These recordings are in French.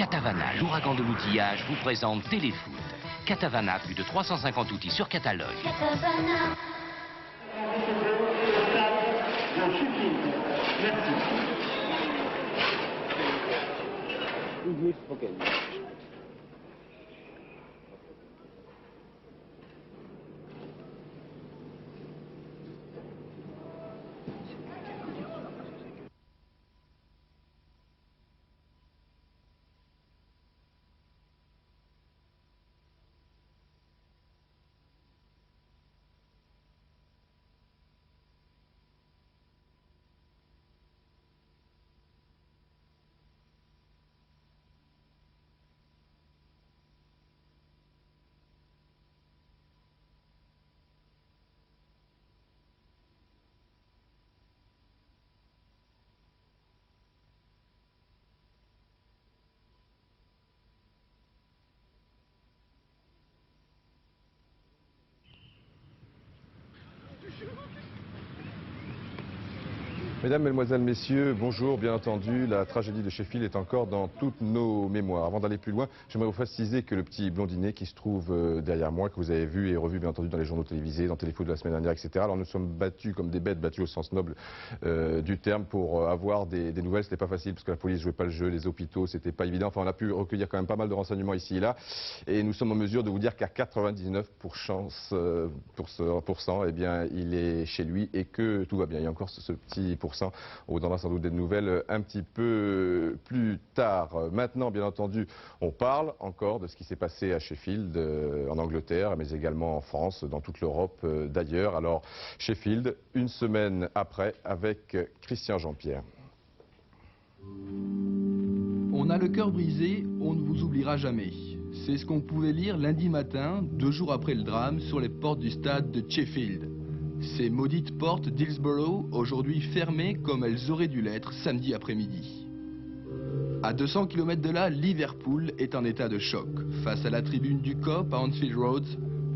Catavana, l'ouragan de l'outillage, vous présente Téléfoot. Catavana, plus de 350 outils sur catalogue. Catavana. Mesdames, Mesdemoiselles, Messieurs, bonjour. Bien entendu, la tragédie de Sheffield est encore dans toutes nos mémoires. Avant d'aller plus loin, j'aimerais vous préciser que le petit blondinet qui se trouve derrière moi, que vous avez vu et revu bien entendu dans les journaux télévisés, dans Téléfoot de la semaine dernière, etc. Alors nous sommes battus comme des bêtes, battus au sens noble du terme pour avoir des nouvelles. C'était pas facile parce que la police jouait pas le jeu, les hôpitaux, c'était pas évident. Enfin, on a pu recueillir quand même pas mal de renseignements ici et là. Et nous sommes en mesure de vous dire qu'à 99%, eh bien, il est chez lui et que tout va bien. Il y a encore ce petit %. On vous donnera sans doute des nouvelles un petit peu plus tard. Maintenant, bien entendu, on parle encore de ce qui s'est passé à Sheffield, en Angleterre, mais également en France, dans toute l'Europe d'ailleurs. Alors, Sheffield, une semaine après, avec Christian Jean-Pierre. On a le cœur brisé, on ne vous oubliera jamais. C'est ce qu'on pouvait lire lundi matin, 2 jours après le drame, sur les portes du stade de Sheffield. Ces maudites portes d'Hillsborough, aujourd'hui fermées comme elles auraient dû l'être samedi après-midi. À 200 km de là, Liverpool est en état de choc. Face à la tribune du Kop à Anfield Road,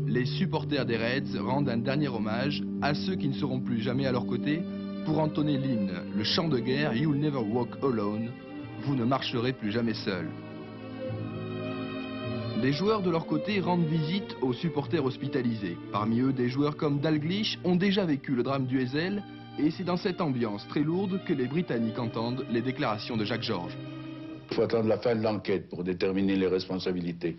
les supporters des Reds rendent un dernier hommage à ceux qui ne seront plus jamais à leur côté pour entonner l'hymne, le chant de guerre You'll Never Walk Alone, vous ne marcherez plus jamais seul. Les joueurs de leur côté rendent visite aux supporters hospitalisés. Parmi eux, des joueurs comme Dalglish ont déjà vécu le drame du Heysel et c'est dans cette ambiance très lourde que les Britanniques entendent les déclarations de Jacques Georges. Il faut attendre la fin de l'enquête pour déterminer les responsabilités.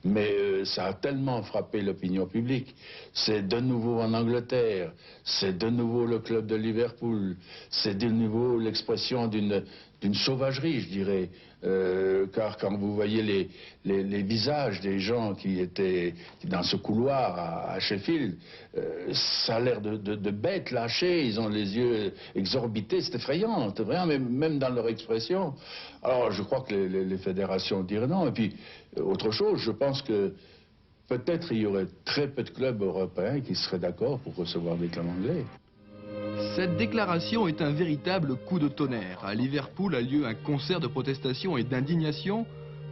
Mais ça a tellement frappé l'opinion publique. C'est de nouveau en Angleterre, c'est de nouveau le club de Liverpool, c'est de nouveau l'expression d'une sauvagerie, je dirais. Car quand vous voyez les visages des gens qui étaient dans ce couloir à Sheffield, ça a l'air de bêtes lâchées, ils ont les yeux exorbités, c'est effrayant, même dans leur expression. Alors je crois que les fédérations diraient non. Et puis, autre chose, je pense que peut-être il y aurait très peu de clubs européens qui seraient d'accord pour recevoir des clubs anglais. Cette déclaration est un véritable coup de tonnerre. À Liverpool a lieu un concert de protestation et d'indignation.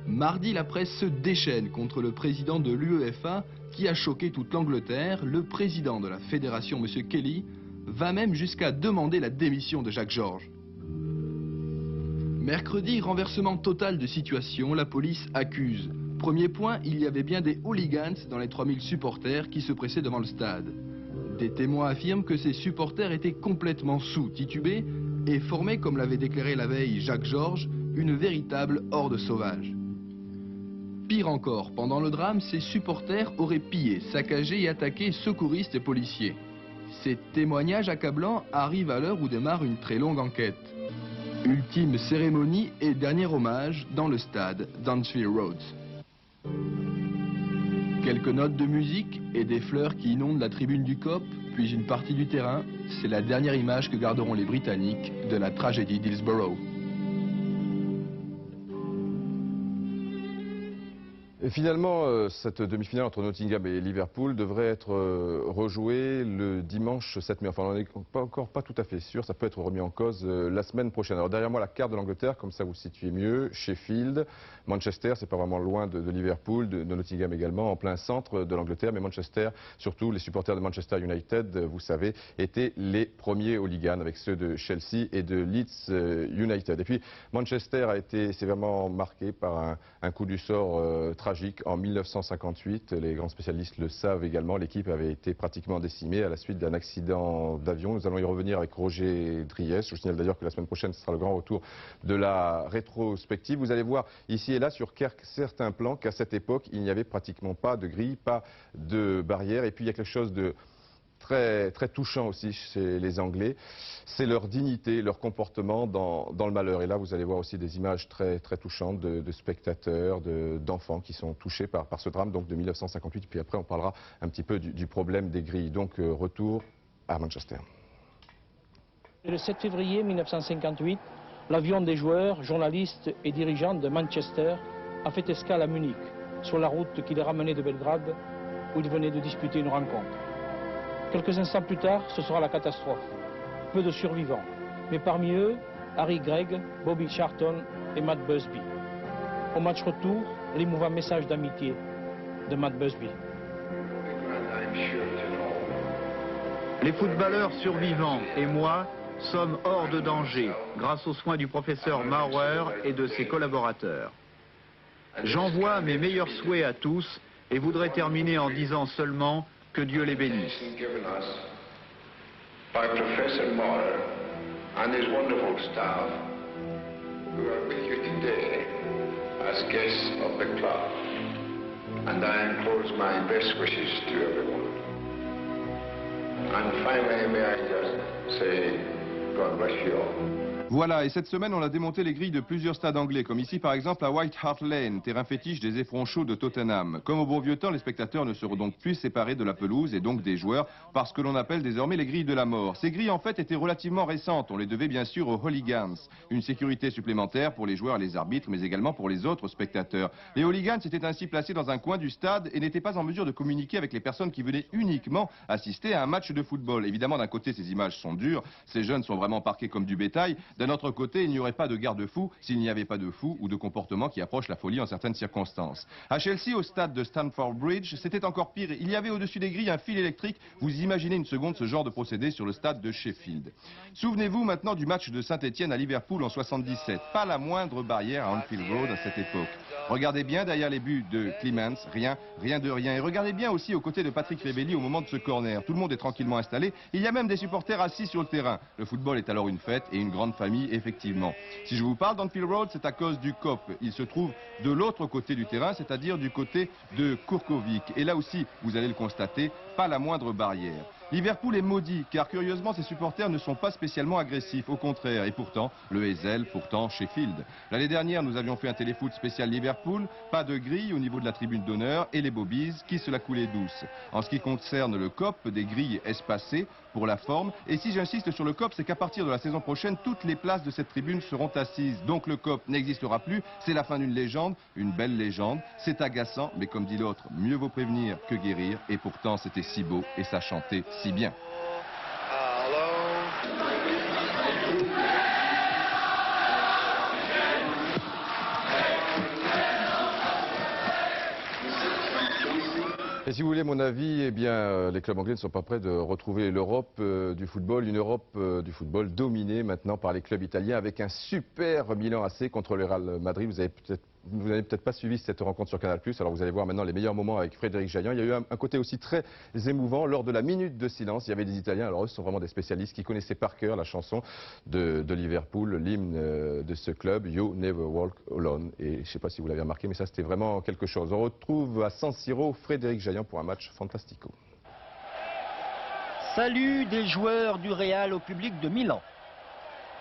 Mardi, la presse se déchaîne contre le président de l'UEFA qui a choqué toute l'Angleterre. Le président de la fédération, M. Kelly, va même jusqu'à demander la démission de Jacques Georges. Mercredi, renversement total de situation, la police accuse. Premier point, il y avait bien des hooligans dans les 3000 supporters qui se pressaient devant le stade. Des témoins affirment que ces supporters étaient complètement sous, titubés et formaient, comme l'avait déclaré la veille Jacques Georges, une véritable horde sauvage. Pire encore, pendant le drame, ces supporters auraient pillé, saccagé et attaqué secouristes et policiers. Ces témoignages accablants arrivent à l'heure où démarre une très longue enquête. Ultime cérémonie et dernier hommage dans le stade d'Anfield Road. Quelques notes de musique et des fleurs qui inondent la tribune du Kop, puis une partie du terrain, c'est la dernière image que garderont les Britanniques de la tragédie d'Hillsborough. Et finalement, cette demi-finale entre Nottingham et Liverpool devrait être rejouée le dimanche 7 mai. Enfin, on n'est encore pas tout à fait sûr. Ça peut être remis en cause la semaine prochaine. Alors derrière moi, la carte de l'Angleterre, comme ça vous situez mieux. Sheffield, Manchester, c'est pas vraiment loin de Liverpool, de Nottingham également, en plein centre de l'Angleterre. Mais Manchester, surtout les supporters de Manchester United, vous savez, étaient les premiers hooligans avec ceux de Chelsea et de Leeds United. Et puis Manchester a été sévèrement marqué par un coup du sort tragique en 1958. Les grands spécialistes le savent également. L'équipe avait été pratiquement décimée à la suite d'un accident d'avion. Nous allons y revenir avec Roger Driès. Je vous signale d'ailleurs que la semaine prochaine, ce sera le grand retour de la rétrospective. Vous allez voir ici et là sur certains plans qu'à cette époque, il n'y avait pratiquement pas de grille, pas de barrière. Et puis il y a quelque chose de très touchant aussi chez les Anglais, c'est leur dignité, leur comportement dans le malheur. Et là, vous allez voir aussi des images très touchantes de spectateurs, d'enfants qui sont touchés par ce drame donc de 1958. Puis après, on parlera un petit peu du problème des grilles. Donc, retour à Manchester. Le 7 février 1958, l'avion des joueurs, journalistes et dirigeants de Manchester a fait escale à Munich, sur la route qui les ramenait de Belgrade, où ils venaient de disputer une rencontre. Quelques instants plus tard, ce sera la catastrophe. Peu de survivants, mais parmi eux, Harry Gregg, Bobby Charlton et Matt Busby. Au match retour, l'émouvant message d'amitié de Matt Busby. Les footballeurs survivants et moi sommes hors de danger grâce aux soins du professeur Maurer et de ses collaborateurs. J'envoie mes meilleurs souhaits à tous et voudrais terminer en disant seulement que Dieu les bénisse. By Professor Maurer and his wonderful staff who are with you today as guests of the club. And I enclose my best wishes to everyone. And finally, may I just say, God bless you all. Voilà, et cette semaine, on a démonté les grilles de plusieurs stades anglais, comme ici par exemple à White Hart Lane, terrain fétiche des éperons chauds de Tottenham. Comme au bon vieux temps, les spectateurs ne seront donc plus séparés de la pelouse et donc des joueurs, parce que l'on appelle désormais les grilles de la mort. Ces grilles en fait étaient relativement récentes, on les devait bien sûr aux hooligans. Une sécurité supplémentaire pour les joueurs et les arbitres, mais également pour les autres spectateurs. Les hooligans étaient ainsi placés dans un coin du stade et n'étaient pas en mesure de communiquer avec les personnes qui venaient uniquement assister à un match de football. Évidemment, d'un côté, ces images sont dures, ces jeunes sont vraiment parqués comme du bétail. D'un autre côté, il n'y aurait pas de garde-fou s'il n'y avait pas de fous ou de comportements qui approchent la folie en certaines circonstances. À Chelsea, au stade de Stamford Bridge, c'était encore pire. Il y avait au-dessus des grilles un fil électrique. Vous imaginez une seconde ce genre de procédé sur le stade de Sheffield. Souvenez-vous maintenant du match de Saint-Étienne à Liverpool en 77. Pas la moindre barrière à Anfield Road à cette époque. Regardez bien derrière les buts de Clemens, rien de rien. Et regardez bien aussi aux côtés de Patrick Rebelli au moment de ce corner. Tout le monde est tranquillement installé. Il y a même des supporters assis sur le terrain. Le football est alors une fête et une grande famille, effectivement. Si je vous parle d'Anfield Road, c'est à cause du COP. Il se trouve de l'autre côté du terrain, c'est-à-dire du côté de Kurkovic. Et là aussi, vous allez le constater, pas la moindre barrière. Liverpool est maudit, car curieusement, ses supporters ne sont pas spécialement agressifs, au contraire. Et pourtant, le Hazel, pourtant Sheffield. L'année dernière, nous avions fait un téléfoot spécial Liverpool, pas de grille au niveau de la tribune d'honneur, et les Bobbies qui se la coulaient douce. En ce qui concerne le COP, des grilles espacées pour la forme. Et si j'insiste sur le COP, c'est qu'à partir de la saison prochaine, toutes les places de cette tribune seront assises. Donc le COP n'existera plus, c'est la fin d'une légende, une belle légende. C'est agaçant, mais comme dit l'autre, mieux vaut prévenir que guérir. Et pourtant, c'était si beau et ça chantait si bien. Et si vous voulez mon avis, eh bien, les clubs anglais ne sont pas prêts de retrouver l'Europe du football, une Europe du football dominée maintenant par les clubs italiens avec un super Milan AC contre le Real Madrid. Vous n'avez peut-être pas suivi cette rencontre sur Canal+, alors vous allez voir maintenant les meilleurs moments avec Frédéric Jaillant. Il y a eu un côté aussi très émouvant lors de la minute de silence. Il y avait des Italiens, alors eux ce sont vraiment des spécialistes qui connaissaient par cœur la chanson de Liverpool, l'hymne de ce club, You Never Walk Alone. Et je ne sais pas si vous l'avez remarqué, mais ça c'était vraiment quelque chose. On retrouve à San Siro Frédéric Jaillant pour un match fantastico. Salut des joueurs du Real au public de Milan.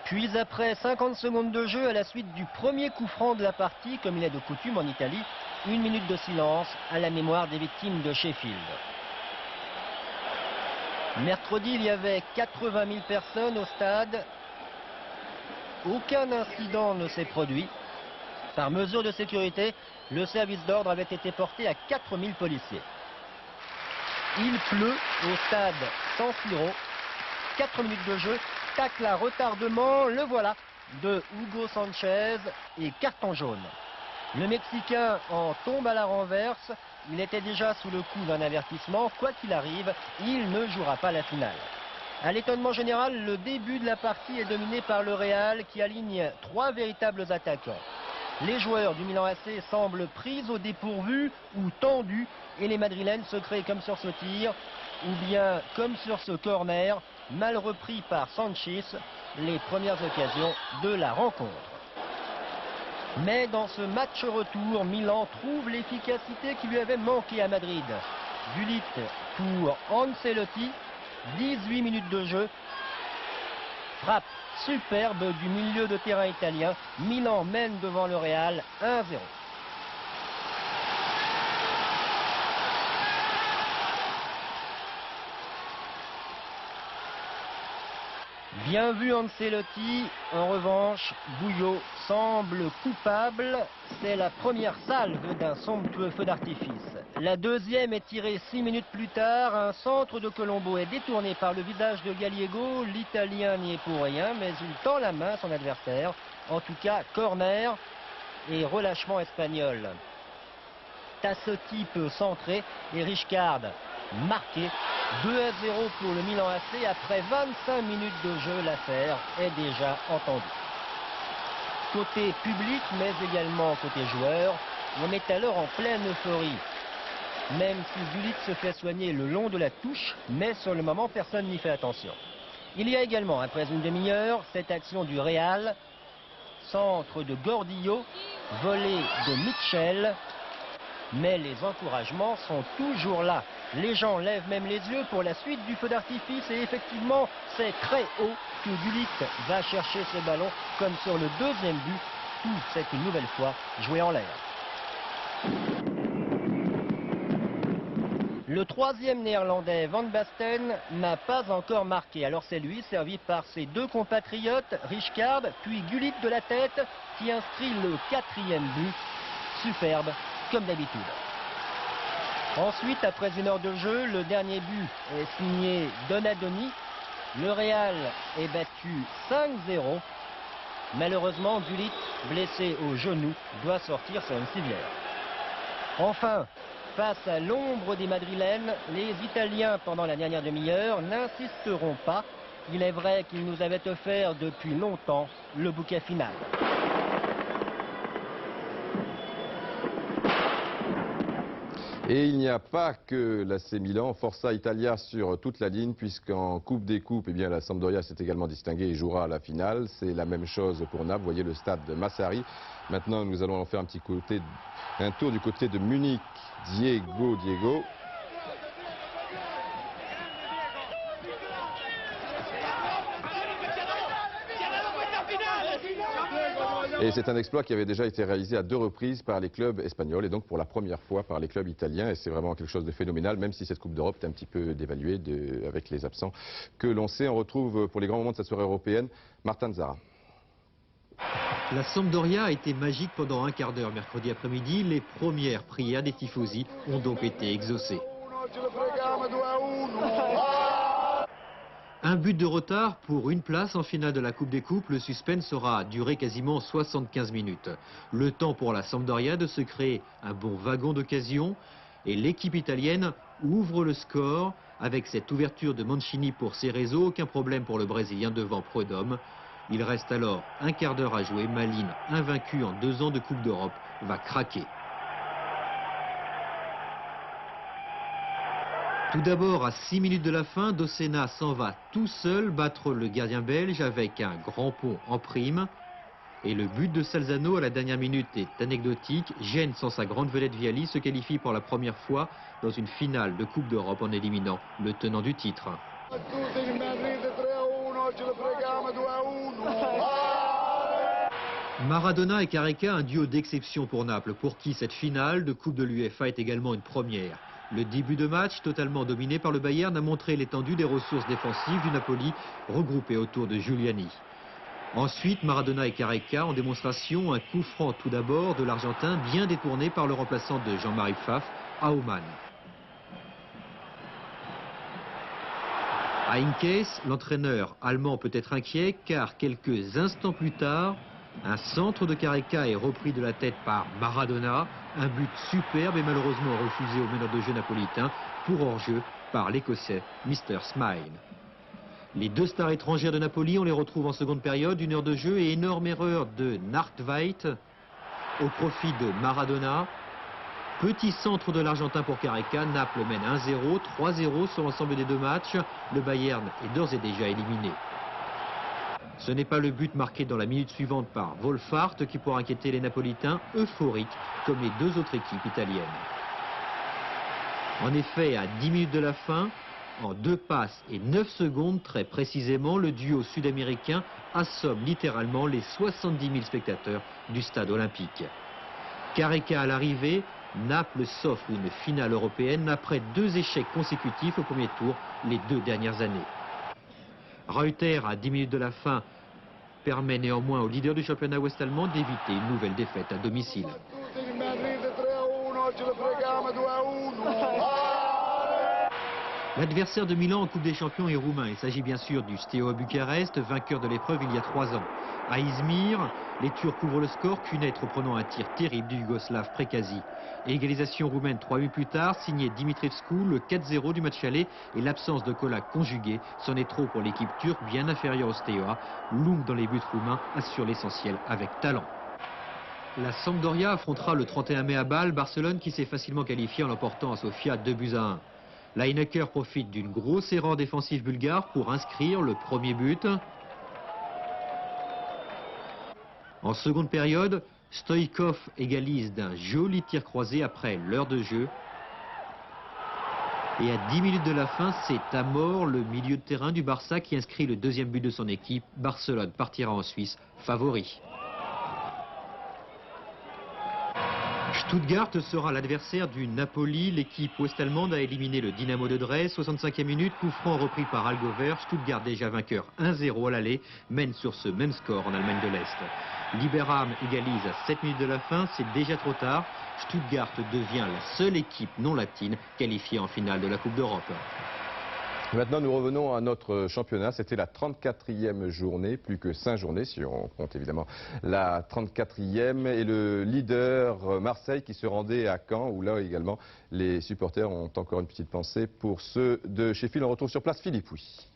Puis après 50 secondes de jeu à la suite du premier coup franc de la partie, comme il est de coutume en Italie, une minute de silence à la mémoire des victimes de Sheffield. Mercredi, il y avait 80 000 personnes au stade. Aucun incident ne s'est produit. Par mesure de sécurité, le service d'ordre avait été porté à 4000 policiers. Il pleut au stade San Siro. 4 minutes de jeu, tacle à retardement, le voilà, de Hugo Sanchez et carton jaune. Le Mexicain en tombe à la renverse. Il était déjà sous le coup d'un avertissement. Quoi qu'il arrive, il ne jouera pas la finale. À l'étonnement général, le début de la partie est dominé par le Real qui aligne 3 véritables attaquants. Les joueurs du Milan AC semblent pris au dépourvu ou tendus et les Madrilènes se créent comme sur ce tir ou bien comme sur ce corner mal repris par Sanchis, les premières occasions de la rencontre. Mais dans ce match retour, Milan trouve l'efficacité qui lui avait manqué à Madrid. Gullit pour Ancelotti, 18 minutes de jeu. Frappe superbe du milieu de terrain italien. Milan mène devant le Real 1-0. Bien vu Ancelotti, en revanche, Bouillot semble coupable. C'est la première salve d'un somptueux feu d'artifice. La deuxième est tirée 6 minutes plus tard. Un centre de Colombo est détourné par le visage de Gallego. L'Italien n'y est pour rien, mais il tend la main à son adversaire. En tout cas, corner et relâchement espagnol. Tassotti peut centrer et Richcard marqué. 2-0 pour le Milan AC. Après 25 minutes de jeu, l'affaire est déjà entendue. Côté public, mais également côté joueur, on est alors en pleine euphorie. Même si Gullit se fait soigner le long de la touche, mais sur le moment, personne n'y fait attention. Il y a également, après une demi-heure, cette action du Real. Centre de Gordillo, volée de Mitchell. Mais les encouragements sont toujours là. Les gens lèvent même les yeux pour la suite du feu d'artifice et effectivement, c'est très haut que Gullit va chercher ce ballon comme sur le deuxième but. Tout, c'est une nouvelle fois joué en l'air. Le troisième néerlandais, Van Basten, n'a pas encore marqué. Alors c'est lui, servi par ses 2 compatriotes, Richcard, puis Gullit de la tête, qui inscrit le 4e but. Superbe, comme d'habitude. Ensuite, après 1 heure de jeu, le dernier but est signé Donadoni. Le Real est battu 5-0. Malheureusement, Gullit, blessé au genou, doit sortir sur une civière. Enfin, face à l'ombre des Madrilènes, les Italiens, pendant la dernière demi-heure, n'insisteront pas. Il est vrai qu'ils nous avaient offert depuis longtemps le bouquet final. Et il n'y a pas que l'AC Milan, Forza Italia sur toute la ligne, puisqu'en Coupe des Coupes, eh bien, la Sampdoria s'est également distinguée et jouera à la finale. C'est la même chose pour Naples, vous voyez le stade de Massari. Maintenant, nous allons en faire un tour du côté de Munich. Diego. Et c'est un exploit qui avait déjà été réalisé à 2 reprises par les clubs espagnols et donc pour la première fois par les clubs italiens. Et c'est vraiment quelque chose de phénoménal, même si cette Coupe d'Europe est un petit peu dévaluée avec les absents que l'on sait. On retrouve pour les grands moments de cette soirée européenne, Martin Zara. La Sampdoria a été magique pendant un quart d'heure mercredi après-midi. Les premières prières des tifosi ont donc été exaucées. Un but de retard pour une place en finale de la Coupe des Coupes. Le suspense aura duré quasiment 75 minutes. Le temps pour la Sampdoria de se créer un bon wagon d'occasion. Et l'équipe italienne ouvre le score avec cette ouverture de Mancini pour Cerezo. Aucun problème pour le Brésilien devant Prud'homme. Il reste alors un quart d'heure à jouer. Malines, invaincu en 2 ans de Coupe d'Europe, va craquer. Tout d'abord, à 6 minutes de la fin, Dossena s'en va tout seul battre le gardien belge avec un grand pont en prime. Et le but de Salzano à la dernière minute est anecdotique. Gênes, sans sa grande vedette Vialli, se qualifie pour la première fois dans une finale de Coupe d'Europe en éliminant le tenant du titre. Maradona et Careca, un duo d'exception pour Naples, pour qui cette finale de Coupe de l'UEFA est également une première. Le début de match, totalement dominé par le Bayern, a montré l'étendue des ressources défensives du Napoli, regroupé autour de Giuliani. Ensuite, Maradona et Careca en démonstration un coup franc tout d'abord de l'Argentin bien détourné par le remplaçant de Jean-Marie Pfaff, Aumann. À Heinkes, l'entraîneur allemand peut être inquiet car quelques instants plus tard, un centre de Careca est repris de la tête par Maradona. Un but superbe et malheureusement refusé au meneur de jeu napolitain pour hors-jeu par l'Écossais Mr. Smile. Les deux stars étrangères de Napoli, on les retrouve en seconde période, 1 heure de jeu et énorme erreur de Nachtweit au profit de Maradona. Petit centre de l'Argentin pour Careca, Naples mène 1-0, 3-0 sur l'ensemble des deux matchs. Le Bayern est d'ores et déjà éliminé. Ce n'est pas le but marqué dans la minute suivante par Wolfhard qui pourra inquiéter les Napolitains, euphoriques comme les deux autres équipes italiennes. En effet, à 10 minutes de la fin, en 2 passes et 9 secondes, très précisément, le duo sud-américain assomme littéralement les 70 000 spectateurs du stade olympique. Careca à l'arrivée, Naples s'offre une finale européenne après 2 échecs consécutifs au premier tour les 2 dernières années. Reuter, à 10 minutes de la fin, permet néanmoins au leader du championnat ouest-allemand d'éviter une nouvelle défaite à domicile. L'adversaire de Milan en Coupe des Champions est roumain. Il s'agit bien sûr du Steaua Bucarest, vainqueur de l'épreuve il y a 3 ans. À Izmir, les Turcs couvrent le score, Kunet reprenant un tir terrible du Yougoslave Prekazi. Égalisation roumaine 3 minutes plus tard, signé Dimitrescu, le 4-0 du match aller et l'absence de Kola conjuguée. C'en est trop pour l'équipe turque, bien inférieure au Steaua. Loum dans les buts roumains assure l'essentiel avec talent. La Sampdoria affrontera le 31 mai à Bâle Barcelone qui s'est facilement qualifié en l'emportant à Sofia 2-1. Lineker profite d'une grosse erreur défensive bulgare pour inscrire le premier but. En seconde période, Stoïkov égalise d'un joli tir croisé après l'heure de jeu. Et à 10 minutes de la fin, c'est à mort le milieu de terrain du Barça qui inscrit le 2e but de son équipe. Barcelone partira en Suisse favori. Stuttgart sera l'adversaire du Napoli. L'équipe ouest-allemande a éliminé le Dynamo de Dresde. 65e minute, coup franc repris par Algover. Stuttgart, déjà vainqueur 1-0 à l'aller, mène sur ce même score en Allemagne de l'Est. Liberham égalise à 7 minutes de la fin, c'est déjà trop tard. Stuttgart devient la seule équipe non latine qualifiée en finale de la Coupe d'Europe. Maintenant, nous revenons à notre championnat. C'était la 34e journée, plus que 5 journées, si on compte évidemment la 34e. Et le leader Marseille qui se rendait à Caen, où là également les supporters ont encore une petite pensée pour ceux de Sheffield. On retrouve sur place Philippe Huy.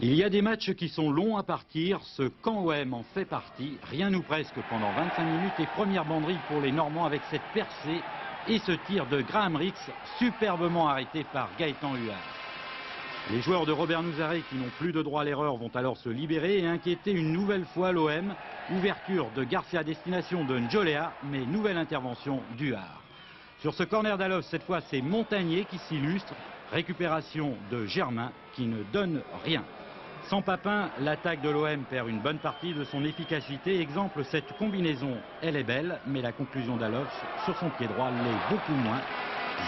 Il y a des matchs qui sont longs à partir, ce Caen-OM en fait partie, rien ou presque pendant 25 minutes et première banderille pour les Normands avec cette percée et ce tir de Graham Rix superbement arrêté par Gaëtan Huard. Les joueurs de Robert Nouzaré qui n'ont plus de droit à l'erreur vont alors se libérer et inquiéter une nouvelle fois l'OM. Ouverture de Garcia à destination de Njolea, mais nouvelle intervention d'Huard. Sur ce corner d'Alof, cette fois c'est Montagnier qui s'illustre, récupération de Germain qui ne donne rien. Sans Papin, l'attaque de l'OM perd une bonne partie de son efficacité. Exemple, cette combinaison, elle est belle, mais la conclusion d'Alof sur son pied droit l'est beaucoup moins.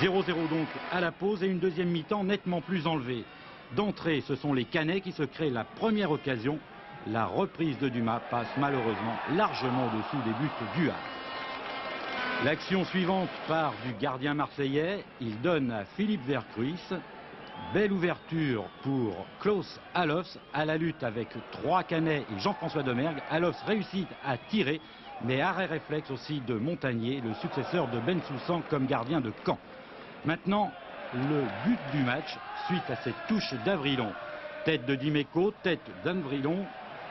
0-0 donc à la pause et une deuxième mi-temps nettement plus enlevée. D'entrée, ce sont les Canets qui se créent la première occasion. La reprise de Dumas passe malheureusement largement au-dessous des buts d'Huard. L'action suivante part du gardien marseillais. Il donne à Philippe Vercruis. Belle ouverture pour Klaus Allofs à la lutte avec 3 Canets et Jean-François Demergue. Allofs réussit à tirer, mais arrêt réflexe aussi de Montagnier, le successeur de Ben Soussan comme gardien de Caen. Maintenant, le but du match, suite à cette touche d'Avrilon. Tête de Dimeco, tête d'Avrilon.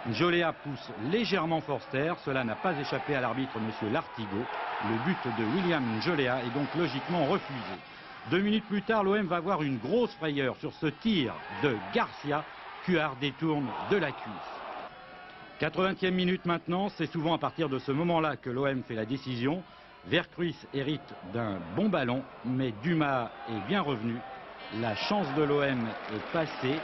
Njolea pousse légèrement Forster, cela n'a pas échappé à l'arbitre M. Lartigot. Le but de William Njolea est donc logiquement refusé. 2 minutes plus tard, l'OM va avoir une grosse frayeur sur ce tir de Garcia. Huard détourne de la cuisse. 80e minute maintenant, c'est souvent à partir de ce moment-là que l'OM fait la décision. Vercruis hérite d'un bon ballon, mais Dumas est bien revenu. La chance de l'OM est passée.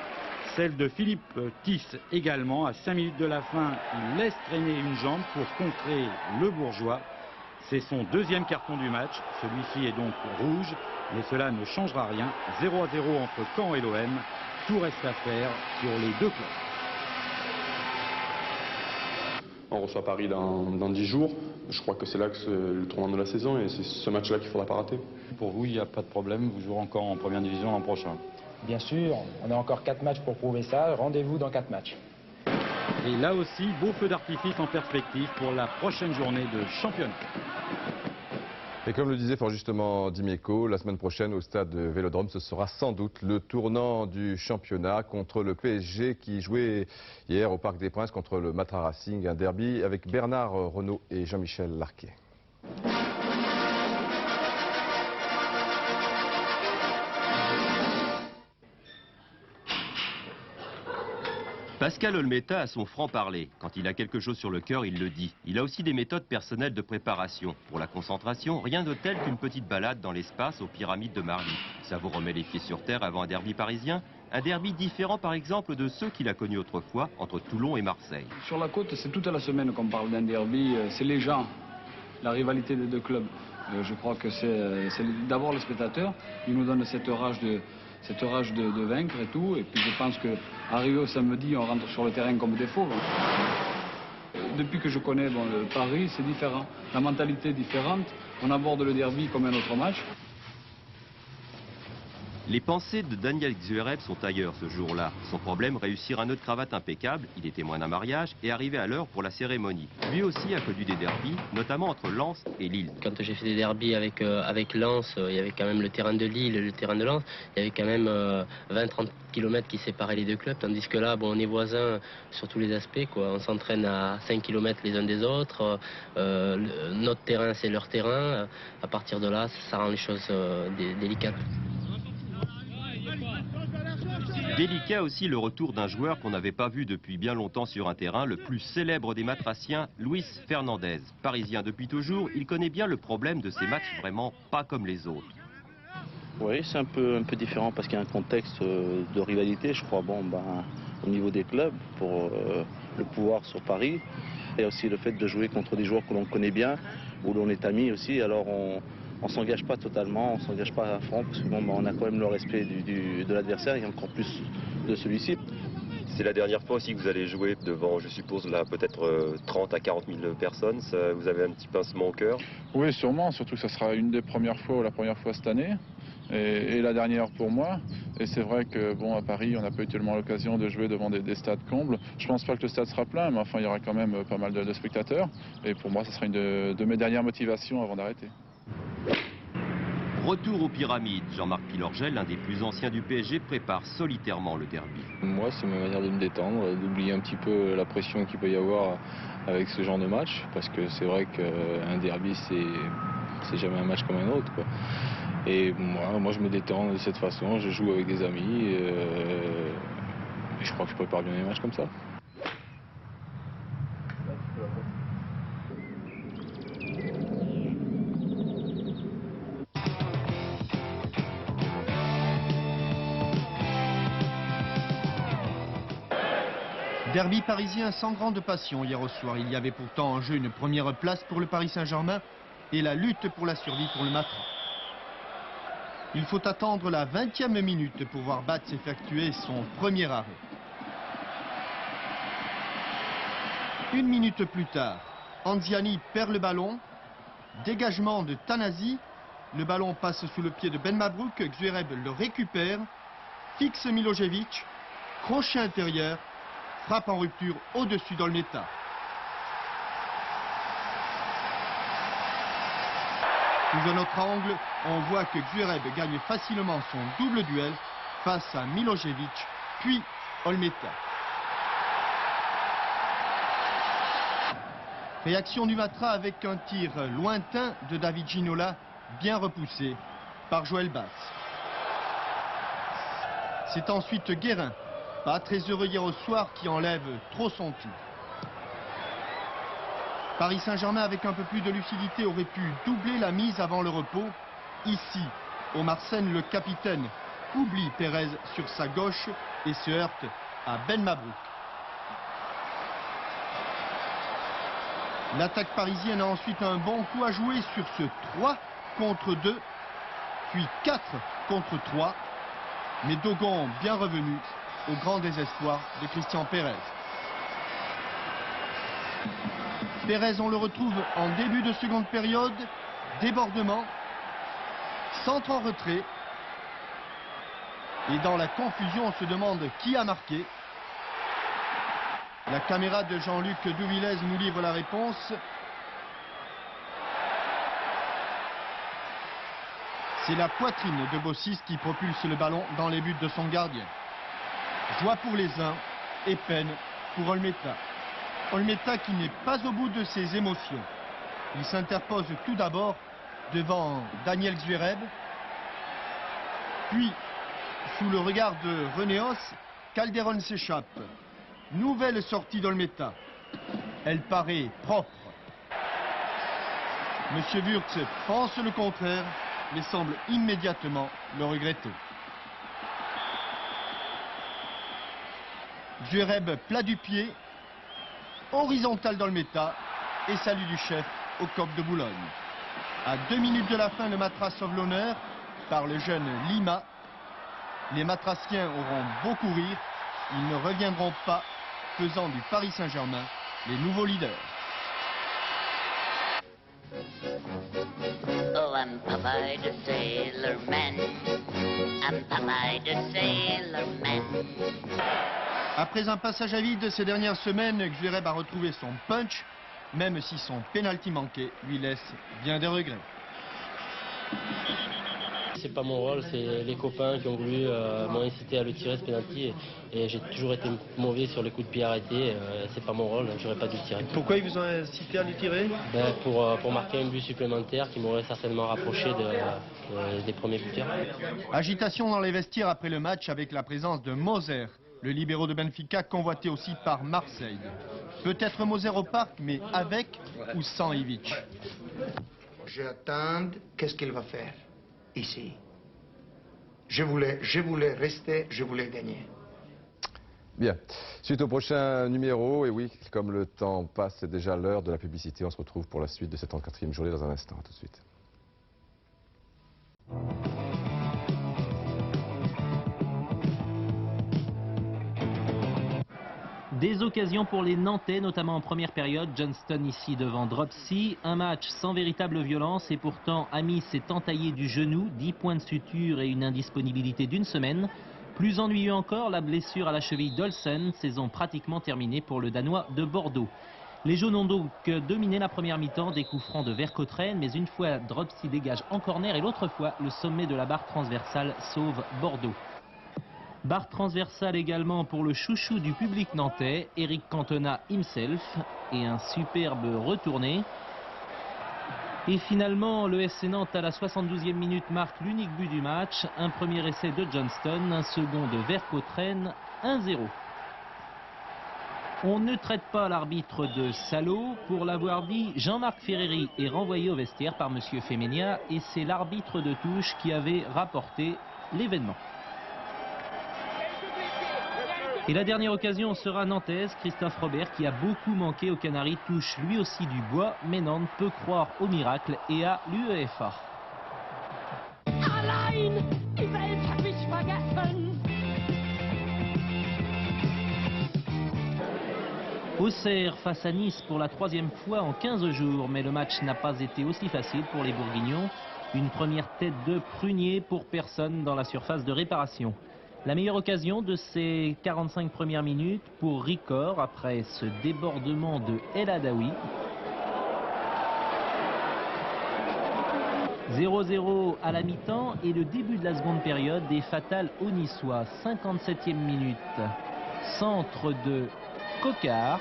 Celle de Philippe Tiss également. À 5 minutes de la fin, il laisse traîner une jambe pour contrer le Bourgeois. C'est son deuxième carton du match. Celui-ci est donc rouge, mais cela ne changera rien. 0-0 entre Caen et l'OM. Tout reste à faire sur les deux clubs. On reçoit Paris dans 10 jours. Je crois que c'est là que c'est le tournant de la saison et c'est ce match-là qu'il ne faudra pas rater. Pour vous, il n'y a pas de problème. Vous jouerez encore en première division l'an prochain. Bien sûr, on a encore 4 matchs pour prouver ça. Rendez-vous dans 4 matchs. Et là aussi, beau feu d'artifice en perspective pour la prochaine journée de championnat. Et comme le disait fort justement Dimeco, la semaine prochaine au stade de Vélodrome, ce sera sans doute le tournant du championnat contre le PSG qui jouait hier au Parc des Princes contre le Matra Racing, un derby avec Bernard Renault et Jean-Michel Larquet. Pascal Olmeta a son franc-parler. Quand il a quelque chose sur le cœur, il le dit. Il a aussi des méthodes personnelles de préparation. Pour la concentration, rien de tel qu'une petite balade dans l'espace aux pyramides de Marly. Ça vous remet les pieds sur terre avant un derby parisien? Un derby différent par exemple de ceux qu'il a connus autrefois entre Toulon et Marseille. Sur la côte, c'est toute la semaine qu'on parle d'un derby. C'est les gens, la rivalité des deux clubs. Je crois que c'est d'abord le spectateur. Il nous donne cette rage de vaincre et tout. Et puis je pense qu'arrivé au samedi, on rentre sur le terrain comme des fauves. Depuis que je connais Paris, c'est différent. La mentalité est différente. On aborde le derby comme un autre match. Les pensées de Daniel Xuereb sont ailleurs ce jour-là. Son problème, réussir un nœud de cravate impeccable. Il est témoin d'un mariage et arrivé à l'heure pour la cérémonie. Lui aussi a connu des derbys, notamment entre Lens et Lille. Quand j'ai fait des derbys avec Lens, il y avait quand même le terrain de Lille et le terrain de Lens. Il y avait quand même 20-30 km qui séparaient les deux clubs. Tandis que là, on est voisins sur tous les aspects, quoi. On s'entraîne à 5 km les uns des autres. Notre terrain, c'est leur terrain. À partir de là, ça rend les choses délicates. Délicat aussi le retour d'un joueur qu'on n'avait pas vu depuis bien longtemps sur un terrain, le plus célèbre des matraciens, Luis Fernandez. Parisien depuis toujours, il connaît bien le problème de ces matchs vraiment pas comme les autres. Oui, c'est un peu différent parce qu'il y a un contexte de rivalité, je crois, au niveau des clubs, pour le pouvoir sur Paris. Il y a aussi le fait de jouer contre des joueurs que l'on connaît bien, où l'on est amis aussi, alors on ne s'engage pas totalement, on ne s'engage pas à fond, parce qu'on a quand même le respect de l'adversaire et encore plus de celui-ci. C'est la dernière fois aussi que vous allez jouer devant, je suppose, là peut-être 30 à 40 000 personnes. Ça, vous avez un petit pincement au cœur? Oui, sûrement, surtout que ça sera une des premières fois ou la première fois cette année. Et la dernière pour moi. Et c'est vrai que à Paris, on n'a pas eu tellement l'occasion de jouer devant des stades combles. Je pense pas que le stade sera plein, mais enfin, il y aura quand même pas mal de spectateurs. Et pour moi, ça sera une de mes dernières motivations avant d'arrêter. Retour aux pyramides. Jean-Marc Pilorgel, l'un des plus anciens du PSG, prépare solitairement le derby. Moi, c'est ma manière de me détendre, d'oublier un petit peu la pression qu'il peut y avoir avec ce genre de match. Parce que c'est vrai qu'un derby, c'est jamais un match comme un autre, quoi. Et moi, je me détends de cette façon, je joue avec des amis et je crois que je prépare bien les matchs comme ça. Derby parisien sans grande passion hier au soir. Il y avait pourtant en jeu une première place pour le Paris Saint-Germain et la lutte pour la survie pour le Matra. Il faut attendre la 20e minute pour voir Batz effectuer son premier arrêt. Une minute plus tard, Anziani perd le ballon. Dégagement de Tanasi. Le ballon passe sous le pied de Ben Mabrouk. Xuereb le récupère. Fixe Milojevic. Crochet intérieur. Frappe en rupture au-dessus d'Olmeta. Sous un autre angle, on voit que Xuereb gagne facilement son double duel face à Milojevic, puis Olmeta. Réaction du Matra avec un tir lointain de David Ginola, bien repoussé par Joël Batz. C'est ensuite Guérin, pas très heureux hier au soir, qui enlève trop son tout. Paris Saint-Germain, avec un peu plus de lucidité, aurait pu doubler la mise avant le repos. Ici, au Marseille, le capitaine oublie Pérez sur sa gauche et se heurte à Ben Mabrouk. L'attaque parisienne a ensuite un bon coup à jouer sur ce 3 contre 2, puis 4 contre 3. Mais Dogon bien revenu au grand désespoir de Christian Pérez. Pérez, on le retrouve en début de seconde période. Débordement, centre en retrait. Et dans la confusion, on se demande qui a marqué. La caméra de Jean-Luc Douvilez nous livre la réponse. C'est la poitrine de Bossis qui propulse le ballon dans les buts de son gardien. Joie pour les uns et peine pour Olmeta. Olmeta qui n'est pas au bout de ses émotions. Il s'interpose tout d'abord devant Daniel Zvereb. Puis, sous le regard de Renéos, Calderon s'échappe. Nouvelle sortie d'Olmeta. Elle paraît propre. Monsieur Wurtz pense le contraire, mais semble immédiatement le regretter. Zvereb plat du pied, horizontal d'Olmeta et salut du chef au COP de Boulogne. À 2 minutes de la fin, le Matra sauve l'honneur par le jeune Lima. Les Matrassiens auront beau courir, ils ne reviendront pas, faisant du Paris Saint-Germain les nouveaux leaders. Oh, I'm Popeye the Sailor Man. I'm Popeye the Sailor Man. Après un passage à vide ces dernières semaines, Zvereb a retrouvé son punch, même si son pénalty manqué lui laisse bien des regrets. C'est pas mon rôle, c'est les copains qui ont voulu m'ont incité à le tirer ce pénalty et j'ai toujours été mauvais sur les coups de pied arrêtés. C'est pas mon rôle, j'aurais pas dû le tirer. Pourquoi ils vous ont incité à le tirer? Pour marquer un but supplémentaire qui m'aurait certainement rapproché des premiers buteurs. Agitation dans les vestiaires après le match avec la présence de Moser, le libéro de Benfica convoité aussi par Marseille. Peut-être Moser au parc, mais avec ou sans Ivic. J'attends qu'est-ce qu'il va faire ici. Je voulais rester, je voulais gagner. Bien. Suite au prochain numéro, et oui, comme le temps passe, c'est déjà l'heure de la publicité. On se retrouve pour la suite de cette 34e journée dans un instant. À tout de suite. Des occasions pour les Nantais, notamment en première période. Johnston ici devant Dropsy. Un match sans véritable violence et pourtant Ami s'est entaillé du genou. 10 points de suture et une indisponibilité d'1 semaine. Plus ennuyeux encore, la blessure à la cheville d'Olsen. Saison pratiquement terminée pour le Danois de Bordeaux. Les jaunes ont donc dominé la première mi-temps, des coups francs de Vercotraine. Mais une fois Dropsy dégage en corner et l'autre fois, le sommet de la barre transversale sauve Bordeaux. Barre transversale également pour le chouchou du public nantais, Eric Cantona himself, et un superbe retourné. Et finalement, le SC Nantes à la 72e minute marque l'unique but du match. Un premier essai de Johnston, un second de Vercotraine, 1-0. On ne traite pas l'arbitre de salaud. Pour l'avoir dit, Jean-Marc Ferreri est renvoyé au vestiaire par M. Femenia et c'est l'arbitre de touche qui avait rapporté l'événement. Et la dernière occasion sera nantaise. Christophe Robert, qui a beaucoup manqué aux Canaries, touche lui aussi du bois, mais Nantes peut croire au miracle et à l'UEFA. Auxerre face à Nice pour la 3e fois en 15 jours, mais le match n'a pas été aussi facile pour les Bourguignons. Une première tête de Prunier pour personne dans la surface de réparation. La meilleure occasion de ces 45 premières minutes pour Ricor après ce débordement de El Adaoui. 0-0 à la mi-temps et le début de la seconde période est fatal aux Niçois. 57e minute, centre de Coquard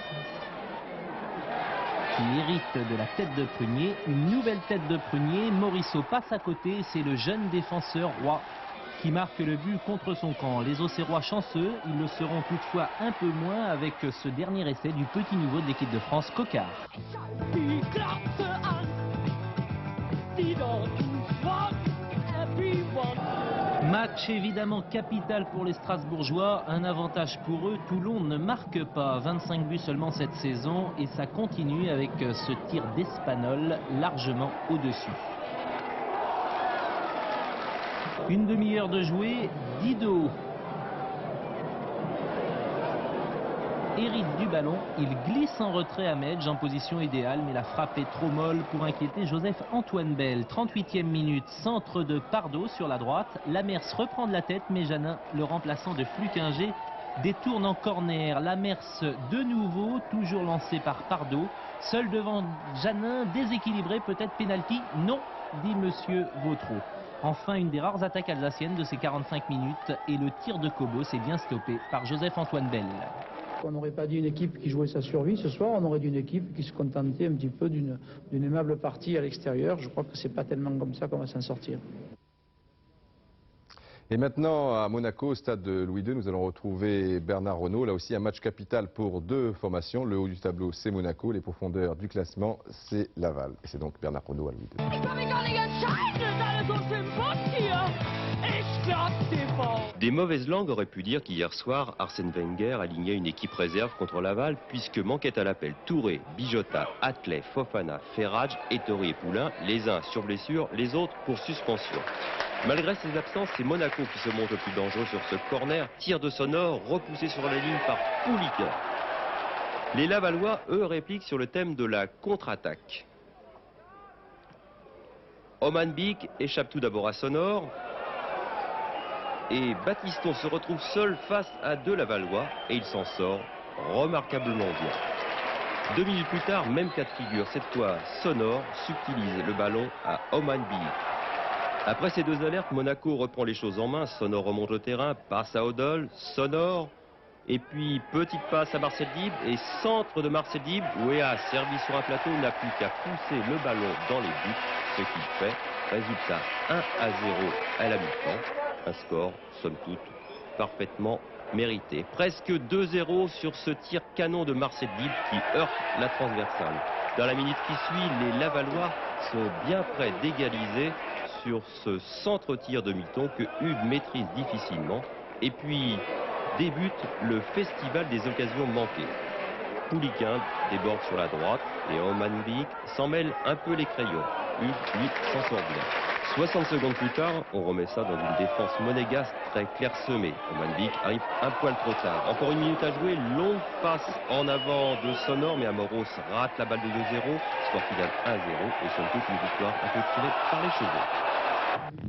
qui hérite de la tête de Prunier. Une nouvelle tête de Prunier, Morisseau passe à côté, c'est le jeune défenseur Roy qui marque le but contre son camp. Les Auxerrois chanceux, ils le seront toutefois un peu moins avec ce dernier essai du petit nouveau de l'équipe de France, Coquard. Match évidemment capital pour les Strasbourgeois, un avantage pour eux. Toulon ne marque pas, 25 buts seulement cette saison et ça continue avec ce tir d'Espanol largement au-dessus. Une demi-heure de jouer, Didot hérite du ballon, il glisse en retrait à Medj en position idéale, mais la frappe est trop molle pour inquiéter Joseph-Antoine Bell. 38e minute, centre de Pardo sur la droite, Lamers reprend de la tête, mais Janin, le remplaçant de Flukinger, détourne en corner. Lamers de nouveau, toujours lancé par Pardo, seul devant Janin, déséquilibré, peut-être pénalty, non, dit monsieur Vautreau. Enfin, une des rares attaques alsaciennes de ces 45 minutes et le tir de Cobos est bien stoppé par Joseph-Antoine Bell. On n'aurait pas dit une équipe qui jouait sa survie ce soir, on aurait dit une équipe qui se contentait un petit peu d'une aimable partie à l'extérieur. Je crois que c'est pas tellement comme ça qu'on va s'en sortir. Et maintenant, à Monaco, au stade de Louis II, nous allons retrouver Bernard Renault. Là aussi, un match capital pour deux formations. Le haut du tableau, c'est Monaco. Les profondeurs du classement, c'est Laval. Et c'est donc Bernard Renault à Louis II. Des mauvaises langues auraient pu dire qu'hier soir, Arsène Wenger alignait une équipe réserve contre Laval, puisque manquaient à l'appel Touré, Bijota, Atlet, Fofana, Ferrage, Ettori et Poulain, les uns sur blessure, les autres pour suspension. Malgré ces absences, c'est Monaco qui se montre le plus dangereux sur ce corner. Tir de Sonore, repoussé sur la ligne par Pouliquin. Les Lavallois, eux, répliquent sur le thème de la contre-attaque. Oman Bik échappe tout d'abord à Sonore. Et Baptiston se retrouve seul face à deux Lavallois. Et il s'en sort remarquablement bien. 2 minutes plus tard, même cas de figure. Cette fois, Sonore subtilise le ballon à Oman Bik. Après ces deux alertes, Monaco reprend les choses en main. Sonore remonte le terrain, passe à Odol, Sonore, et puis petite passe à Marcel Dib, et centre de Marcel Dib, Ouéa, servi sur un plateau, n'a plus qu'à pousser le ballon dans les buts, ce qu'il fait. Résultat 1-0 à la mi-temps, un score, somme toute, parfaitement mérité. Presque 2-0 sur ce tir canon de Marcel Dib qui heurte la transversale. Dans la minute qui suit, les Lavallois sont bien près d'égaliser sur ce centre-tir de mi-temps que Hugues maîtrise difficilement. Et puis débute le festival des occasions manquées. Pouliquin déborde sur la droite et Oman Bik s'en mêle un peu les crayons. Hugues, lui, s'en sort bien. 60 secondes plus tard, on remet ça dans une défense monégasque très clairsemée. Oman Bik arrive un poil trop tard. Encore une minute à jouer, longue passe en avant de Sonore, mais Amoros rate la balle de 2-0. Score final 1-0 et somme toute une victoire un peu tirée par les cheveux.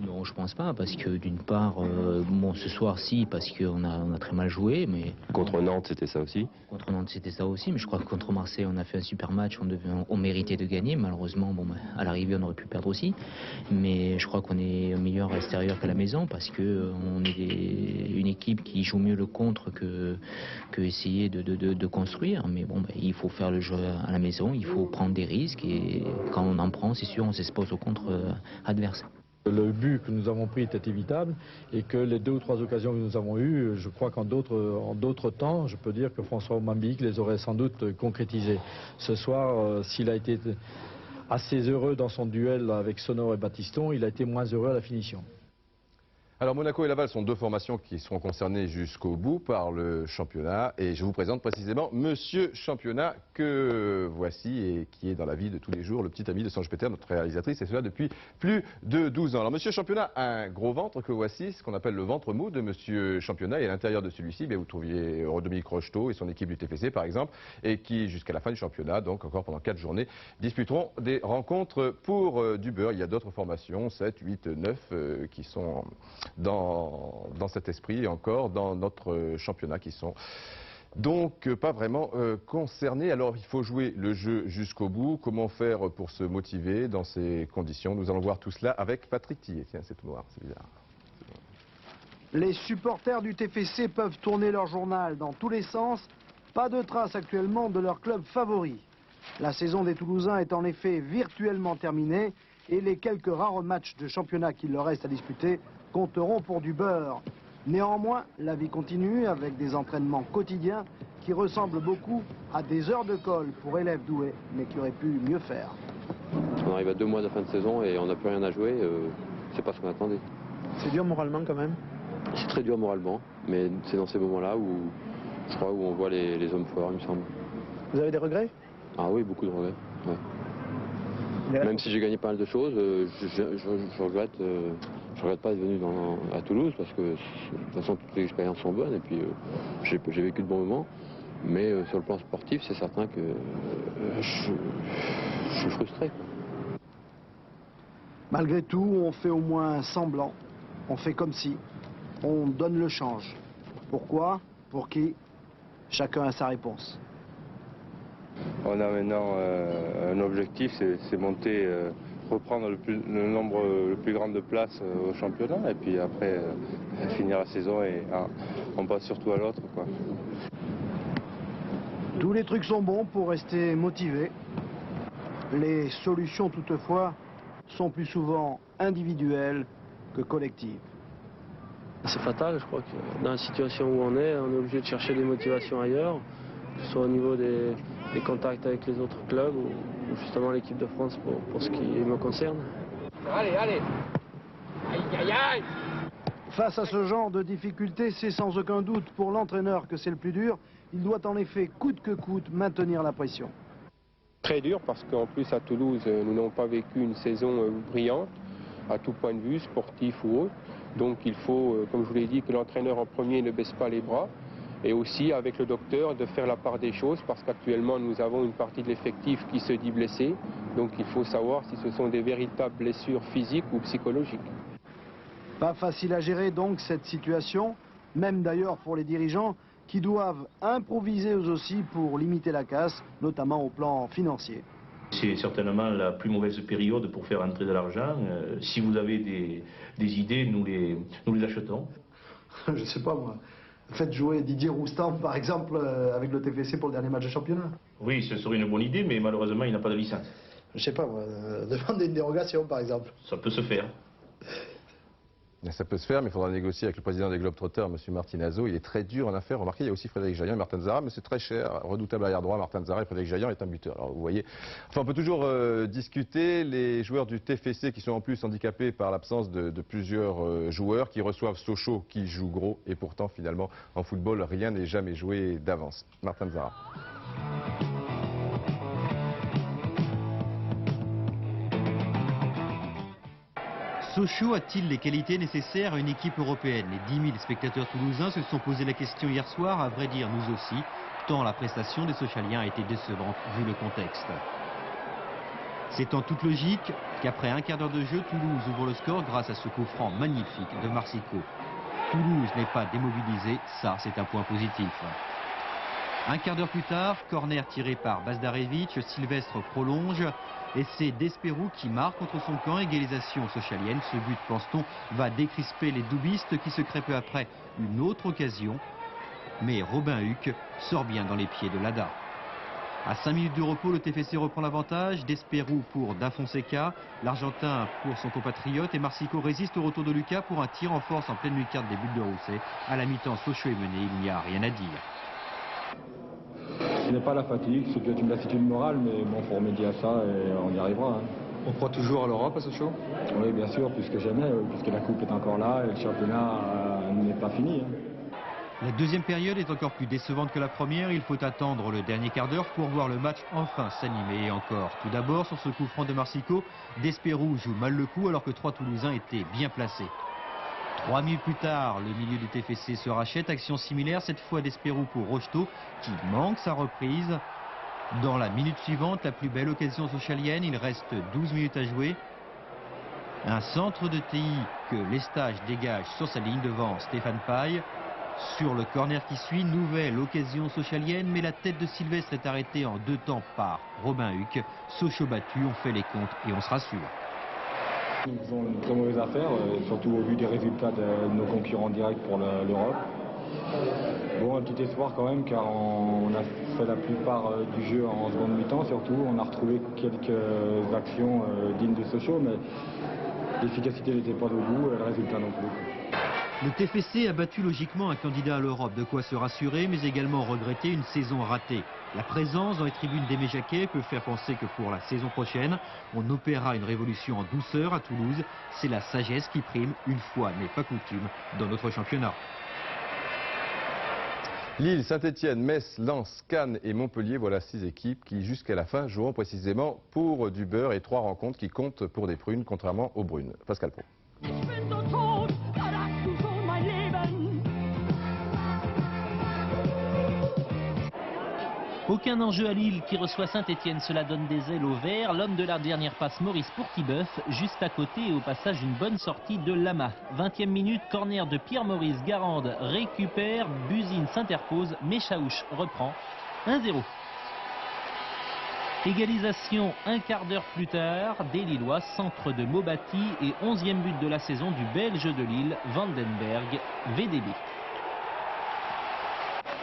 Non, je pense pas, parce que d'une part, bon, ce soir, si, parce qu'on a très mal joué, mais... Contre Nantes, c'était ça aussi? Contre Nantes, c'était ça aussi, mais je crois que contre Marseille, on a fait un super match, on méritait de gagner. Malheureusement, bon, à l'arrivée, on aurait pu perdre aussi. Mais je crois qu'on est meilleur à l'extérieur qu'à la maison, parce qu'on est une équipe qui joue mieux le contre que essayer de construire. Mais bon, il faut faire le jeu à la maison, il faut prendre des risques, et quand on en prend, c'est sûr, on s'expose au contre adverse. Le but que nous avons pris était évitable et que les 2 ou 3 occasions que nous avons eues, je crois qu'en d'autres temps, je peux dire que François Oman Bik les aurait sans doute concrétisées. Ce soir, s'il a été assez heureux dans son duel avec Sonore et Baptiston, il a été moins heureux à la finition. Alors Monaco et Laval sont deux formations qui seront concernées jusqu'au bout par le championnat et je vous présente précisément Monsieur Championnat que voici et qui est dans la vie de tous les jours, le petit ami de Sange Peter, notre réalisatrice, et cela depuis plus de 12 ans. Alors Monsieur Championnat a un gros ventre que voici, ce qu'on appelle le ventre mou de Monsieur Championnat, et à l'intérieur de celui-ci, vous trouviez Dominique Rocheteau et son équipe du TFC par exemple, et qui jusqu'à la fin du championnat, donc encore pendant 4 journées, disputeront des rencontres pour du beurre. Il y a d'autres formations, 7, 8, 9 qui sont dans cet esprit et encore dans notre championnat qui sont donc pas vraiment concernés. Alors il faut jouer le jeu jusqu'au bout. Comment faire pour se motiver dans ces conditions? Nous allons voir tout cela avec Patrick Tillet. Tiens, c'est tout noir, c'est bizarre. Les supporters du TFC peuvent tourner leur journal dans tous les sens. Pas de trace actuellement de leur club favori. La saison des Toulousains est en effet virtuellement terminée et les quelques rares matchs de championnat qu'il leur reste à disputer compteront pour du beurre. Néanmoins, la vie continue avec des entraînements quotidiens qui ressemblent beaucoup à des heures de colle pour élèves doués, mais qui auraient pu mieux faire. On arrive à 2 mois de la fin de saison et on n'a plus rien à jouer, c'est pas ce qu'on attendait. C'est dur moralement quand même? C'est très dur moralement, mais c'est dans ces moments-là où, je crois, où on voit les hommes forts, il me semble. Vous avez des regrets? Ah oui, beaucoup de regrets. Ouais. Même si j'ai gagné pas mal de choses, je regrette pas d'être venu à Toulouse parce que de toute façon toutes les expériences sont bonnes et puis j'ai vécu de bons moments. Mais sur le plan sportif, c'est certain que je suis frustré. Malgré tout, on fait au moins semblant. On fait comme si. On donne le change. Pourquoi? Pour qui? Chacun a sa réponse. On a maintenant un objectif, c'est monter, reprendre le nombre le plus grand de places au championnat et puis après finir la saison et on passe surtout à l'autre, quoi. Tous les trucs sont bons pour rester motivé. Les solutions toutefois sont plus souvent individuelles que collectives. C'est fatal, je crois que dans la situation où on est obligé de chercher des motivations ailleurs, que ce soit au niveau des contacts avec les autres clubs ou justement l'équipe de France pour ce qui me concerne. Allez, allez! Aïe, aïe, aïe! Face à ce genre de difficultés, c'est sans aucun doute pour l'entraîneur que c'est le plus dur. Il doit en effet, coûte que coûte, maintenir la pression. Très dur parce qu'en plus à Toulouse, nous n'avons pas vécu une saison brillante à tout point de vue, sportif ou autre. Donc il faut, comme je vous l'ai dit, que l'entraîneur en premier ne baisse pas les bras. Et aussi avec le docteur de faire la part des choses parce qu'actuellement nous avons une partie de l'effectif qui se dit blessée. Donc il faut savoir si ce sont des véritables blessures physiques ou psychologiques. Pas facile à gérer donc cette situation, même d'ailleurs pour les dirigeants qui doivent improviser eux aussi pour limiter la casse, notamment au plan financier. C'est certainement la plus mauvaise période pour faire entrer de l'argent. Si vous avez des idées, nous les achetons. Je sais pas moi. Faites jouer Didier Roustan par exemple avec le TFC pour le dernier match de championnat. Oui, ce serait une bonne idée, mais malheureusement il n'a pas de licence. Je sais pas moi, demander une dérogation par exemple. Ça peut se faire. Ça peut se faire, mais il faudra négocier avec le président des Globetrotters, M. Martinazo. Il est très dur en affaires. Remarquez, il y a aussi Frédéric Jaillant et Martin Zara, mais c'est très cher. Redoutable arrière droit, Martin Zara et Frédéric Jaillant est un buteur. Alors vous voyez. Enfin, on peut toujours discuter. Les joueurs du TFC qui sont en plus handicapés par l'absence de plusieurs joueurs, qui reçoivent Sochaux, qui joue gros. Et pourtant, finalement, en football, rien n'est jamais joué d'avance. Martin Zara. Sochaux a-t-il les qualités nécessaires à une équipe européenne? Les 10 000 spectateurs toulousains se sont posé la question hier soir, à vrai dire nous aussi, tant la prestation des Sochaliens a été décevante vu le contexte. C'est en toute logique qu'après un quart d'heure de jeu, Toulouse ouvre le score grâce à ce coup franc magnifique de Marsico. Toulouse n'est pas démobilisé, ça c'est un point positif. Un quart d'heure plus tard, corner tiré par Bazdarevic, Sylvestre prolonge et c'est Desperou qui marque contre son camp, égalisation sochalienne. Ce but, pense-t-on, va décrisper les doubistes qui se créent peu après une autre occasion. Mais Robin Huck sort bien dans les pieds de Lada. À 5 minutes de repos, le TFC reprend l'avantage. Desperou pour Da Fonseca, l'Argentin pour son compatriote et Marsico résiste au retour de Lucas pour un tir en force en pleine lucarne des buts de Rousset. À la mi-temps, Sochaux est mené, il n'y a rien à dire. Ce n'est pas la fatigue, c'est peut-être une lassitude morale, mais bon, il faut remédier à ça et on y arrivera. Hein. On croit toujours à l'Europe à Sochaux? Oui, bien sûr, plus que jamais, puisque la coupe est encore là et le championnat n'est pas fini. Hein. La deuxième période est encore plus décevante que la première. Il faut attendre le dernier quart d'heure pour voir le match enfin s'animer. Et encore, tout d'abord, sur ce coup franc de Marsico, Desperou joue mal le coup alors que 3 Toulousains étaient bien placés. 3 minutes plus tard, le milieu du TFC se rachète. Action similaire, cette fois Desperou pour Rocheteau, qui manque sa reprise. Dans la minute suivante, la plus belle occasion sochalienne, il reste 12 minutes à jouer. Un centre de TI que Lestage dégage sur sa ligne devant Stéphane Paille. Sur le corner qui suit, nouvelle occasion sochalienne, mais la tête de Sylvestre est arrêtée en 2 temps par Robin Huck. Sochaux battu, on fait les comptes et on se rassure. Nous faisons une très mauvaise affaire, surtout au vu des résultats de nos concurrents directs pour l'Europe. Bon, un petit espoir quand même, car on a fait la plupart du jeu en seconde mi-temps, surtout. On a retrouvé quelques actions dignes de Sochaux, mais l'efficacité n'était pas debout et le résultat non plus. Le TFC a battu logiquement un candidat à l'Europe, de quoi se rassurer, mais également regretter une saison ratée. La présence dans les tribunes d'Aimé Jacquet peut faire penser que pour la saison prochaine, on opérera une révolution en douceur à Toulouse. C'est la sagesse qui prime, une fois n'est pas coutume, dans notre championnat. Lille, Saint-Etienne, Metz, Lens, Cannes et Montpellier, voilà 6 équipes qui jusqu'à la fin joueront précisément pour du beurre et 3 rencontres qui comptent pour des prunes, contrairement aux brunes. Pascal Pro. Aucun enjeu à Lille qui reçoit Saint-Etienne, cela donne des ailes au vert. L'homme de la dernière passe, Maurice Pourtibeuf, juste à côté et au passage une bonne sortie de Lama. 20e minute, corner de Pierre-Maurice Garande récupère, Buzine s'interpose, Méchaouche reprend 1-0. Égalisation un quart d'heure plus tard, des Lillois, centre de Mobati et 11e but de la saison du Belge de Lille, Vandenberg, VDB.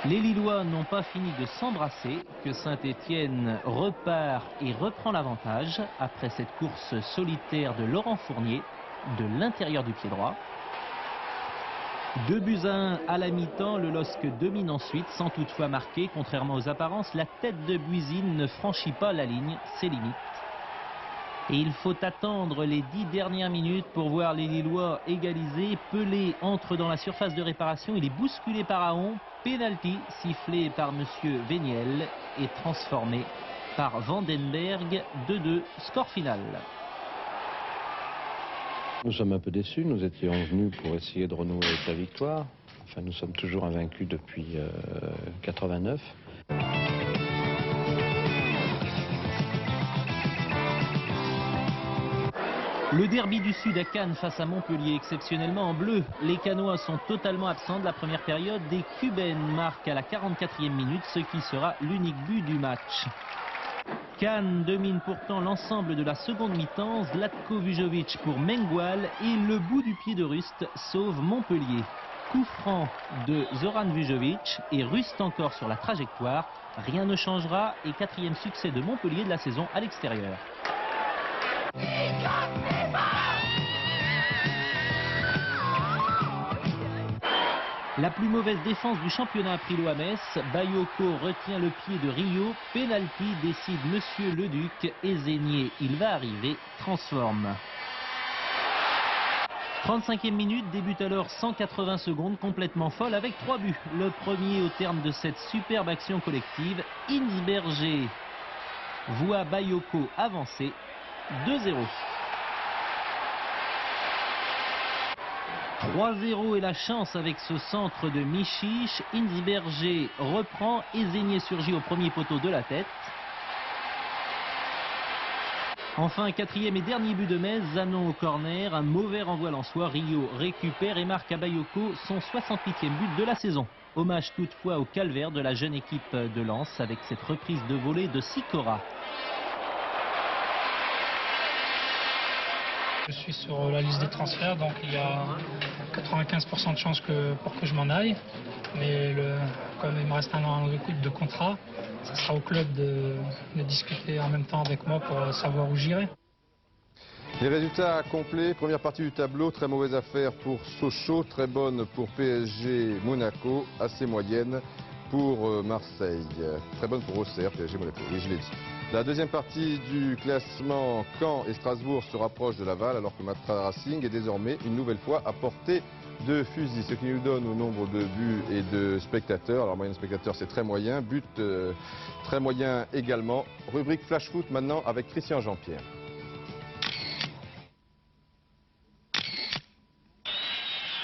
Les Lillois n'ont pas fini de s'embrasser, que Saint-Etienne repart et reprend l'avantage après cette course solitaire de Laurent Fournier de l'intérieur du pied droit. 2-1 à la mi-temps, le LOSC domine ensuite sans toutefois marquer. Contrairement aux apparences, la tête de Buzine ne franchit pas la ligne, ses limites. Et il faut attendre les 10 dernières minutes pour voir les Lillois égaliser. Pelé entre dans la surface de réparation, il est bousculé par Aon. Pénalty sifflé par monsieur Véniel et transformé par Vandenberg. 2-2, score final. Nous sommes un peu déçus, nous étions venus pour essayer de renouer avec la victoire. Enfin, nous sommes toujours invaincus depuis 89. Le derby du Sud à Cannes face à Montpellier, exceptionnellement en bleu. Les Cannois sont totalement absents de la première période. Des Cubaines marquent à la 44e minute, ce qui sera l'unique but du match. Cannes domine pourtant l'ensemble de la seconde mi-temps. Zlatko Vujovic pour Mengual et le bout du pied de Rust sauve Montpellier. Coup franc de Zoran Vujovic et Rust encore sur la trajectoire. Rien ne changera et 4e succès de Montpellier de la saison à l'extérieur. La plus mauvaise défense du championnat a pris l'eau à Metz. Bayoko retient le pied de Rio. Penalty décide monsieur Leduc. Et Zénier, il va arriver, transforme. 35e minute, débute alors 180 secondes, complètement folle avec 3 buts. Le premier au terme de cette superbe action collective. Insberger voit Bayoko avancer. 2-0. 3-0 et la chance avec ce centre de Michiche. Insberger reprend et Zénier surgit au premier poteau de la tête. Enfin, 4e et dernier but de Metz, Zanon au corner, un mauvais renvoi lensois. Rio récupère et marque à Bayoko son 68e but de la saison. Hommage toutefois au calvaire de la jeune équipe de Lens avec cette reprise de volée de Sikora. Je suis sur la liste des transferts, donc il y a 95% de chances pour que je m'en aille. Mais comme il me reste un an de contrat, ce sera au club de discuter en même temps avec moi pour savoir où j'irai. Les résultats complets, première partie du tableau, très mauvaise affaire pour Sochaux, très bonne pour PSG Monaco, assez moyenne pour Marseille, très bonne pour Auxerre, PSG Monaco, oui je l'ai dit. La deuxième partie du classement, Caen et Strasbourg se rapprochent de Laval alors que Matra Racing est désormais une nouvelle fois à portée de fusil, ce qui nous donne au nombre de buts et de spectateurs. Alors moyenne de spectateurs c'est très moyen, but très moyen également. Rubrique Flash Foot maintenant avec Christian Jean-Pierre.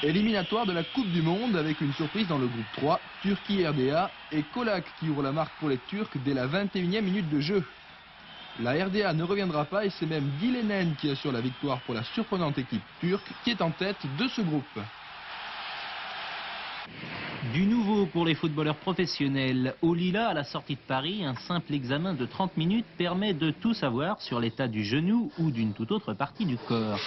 Éliminatoire de la Coupe du Monde avec une surprise dans le groupe 3, Turquie-RDA et Kolak qui ouvre la marque pour les Turcs dès la 21e minute de jeu. La RDA ne reviendra pas et c'est même Gilenen qui assure la victoire pour la surprenante équipe turque qui est en tête de ce groupe. Du nouveau pour les footballeurs professionnels. Au Lila, à la sortie de Paris, un simple examen de 30 minutes permet de tout savoir sur l'état du genou ou d'une toute autre partie du corps.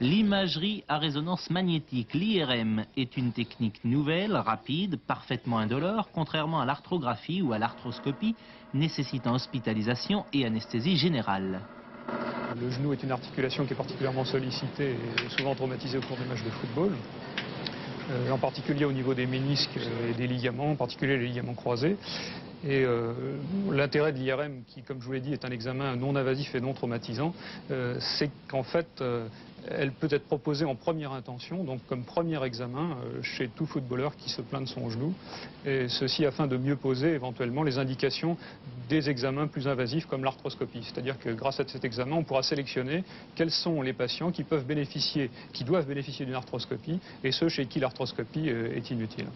L'imagerie à résonance magnétique, l'IRM, est une technique nouvelle, rapide, parfaitement indolore, contrairement à l'arthrographie ou à l'arthroscopie, nécessitant hospitalisation et anesthésie générale. Le genou est une articulation qui est particulièrement sollicitée et souvent traumatisée au cours des matchs de football. en particulier au niveau des ménisques et des ligaments, en particulier les ligaments croisés. Et l'intérêt de l'IRM, qui, comme je vous l'ai dit, est un examen non invasif et non traumatisant, c'est qu'en fait, elle peut être proposée en première intention, donc comme premier examen chez tout footballeur qui se plaint de son genou, et ceci afin de mieux poser éventuellement les indications des examens plus invasifs comme l'arthroscopie. C'est-à-dire que grâce à cet examen, on pourra sélectionner quels sont les patients qui doivent bénéficier d'une arthroscopie et ceux chez qui l'arthroscopie est inutile.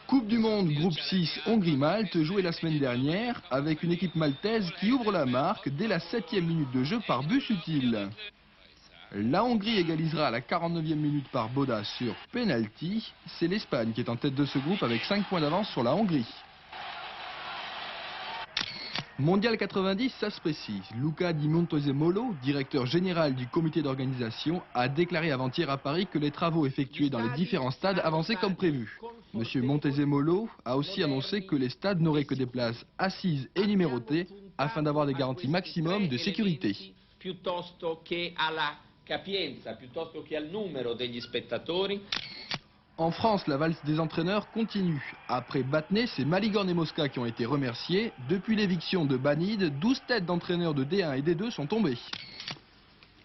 Coupe du Monde, groupe 6, Hongrie-Malte, joué la semaine dernière, avec une équipe maltaise qui ouvre la marque dès la 7e minute de jeu par but utile. La Hongrie égalisera à la 49e minute par Boda sur penalty. C'est l'Espagne qui est en tête de ce groupe avec 5 points d'avance sur la Hongrie. Mondial 90, ça se précise. Luca Di Montezemolo, directeur général du comité d'organisation, a déclaré avant-hier à Paris que les travaux effectués dans les différents stades avançaient comme prévu. Monsieur Montezemolo a aussi annoncé que les stades n'auraient que des places assises et numérotées afin d'avoir des garanties maximum de sécurité. En France, la valse des entraîneurs continue. Après Battenay, c'est Maligorne et Mosca qui ont été remerciés. Depuis l'éviction de Banide, 12 têtes d'entraîneurs de D1 et D2 sont tombées.